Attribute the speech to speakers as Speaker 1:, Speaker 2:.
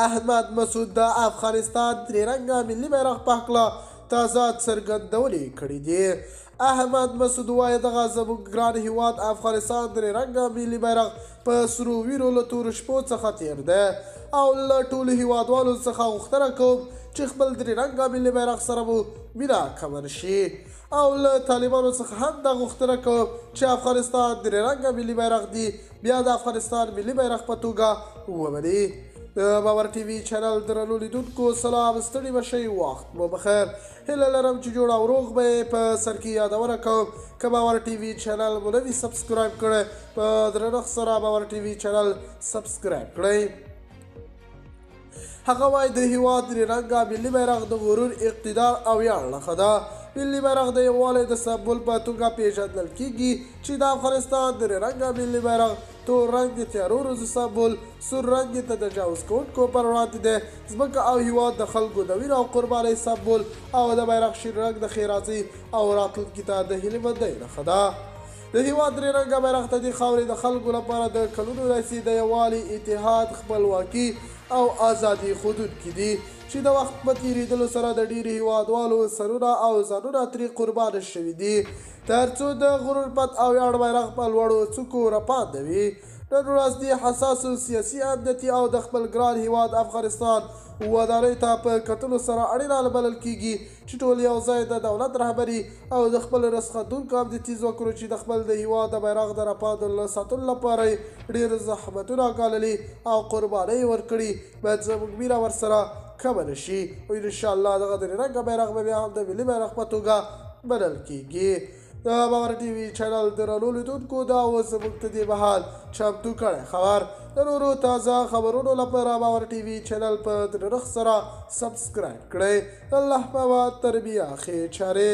Speaker 1: احمد مسعود د افغانستان درې رنګه ملي بیرغ په هکله تازه څرګندونې کړې دي. احمد مسعود وایي دغه زموږ ګران هیواد افغانستان درې رنګه ملي بیرغ په سرو ویرو له تورو شپو څخه تیر دی او له ټولو هیوادوالو څخه غوښتنه کوم چې خپل درې رنګه ملي بیرغ سره مو مینه کمه نشي او له طالبانو څخه هم دا غوښتنه کوم چې افغانستان درې رنګه ملي بیرغ دی بیا د افغانستان ملي بیرغ په توګه ومني. د باور ټي وي چینل درنو لیدونکو سلام، ستړي مه شئ، وخت مو بخیر. هیله لرم چې جوړ او روغ به یې په سر کې یادونه کوم. که باور ټي وي چینل مو نه وي سبسکرایب کړی، په درنښت سره باور ټي وي چینل سبسکرایب کړئ. هغه وایي د هیواد درې رنګه ملي بیرغ د غرور، اقتدار او ویاړ نښه ده. ملي بیرغ د یووالي د سمبول په توګه پیژندل کیږي چې د افغانستان درې رنګه ملي بیرغ تور رنګ د تیارو ورځو سمبول، سور رنګ د تجاوز کوونکو پر وړاندې دی، ځمکه او هیواد د خلکو د وینو او قربانۍ سمبول او د بیرغ شین رنګ د ښېرازۍ او راتلونکي ته د هیلې مندۍ نښه ده. د هیواد درې رنګه بیرغ ته د خاورې د خلکو لپاره د کلونو راهیسې د یووالي، اتحاد، خپلواکي او ازادي ښودونکي دي چې د وخت په تېرېدلو سره د ډېرو هیوادوالو سرونه او ځانونه ترې قربانه شوي دي تر څو د غرور پت او ویاړ بیرغ په لوړو څوکو رپاندوي. نن ورځ د حساسو سیاسي، امنیتي او د خپل ګران هیواد افغانستان ودانۍ ته په کتلو سره اړینه بلل کیږي چې ټول یو ځای د دولت رهبري او د خپل رسخندونکو امنیتي ځواکونو چې د خپل د هیواد د بیرغ د رپاندو له ساتلو لپاره ډېر زحمتونه ګاللي او قربانۍ ورکړي باید زموږ مینه ورسره کمه نشي او انشاءالله دغه درې رنګه بیرغ به بیا هم د ملي بیرغ په توګه بلل کیږي. د باور ټي وي چینل درنو لیدونکو دا اوس زموږ ته دې مهال چمتو کړی خبر. د نورو تازه خبرونو لپاره باور ټي وي چینل په درنښت سره سبسکرایب کړئ. الله په تربیه ښې چارې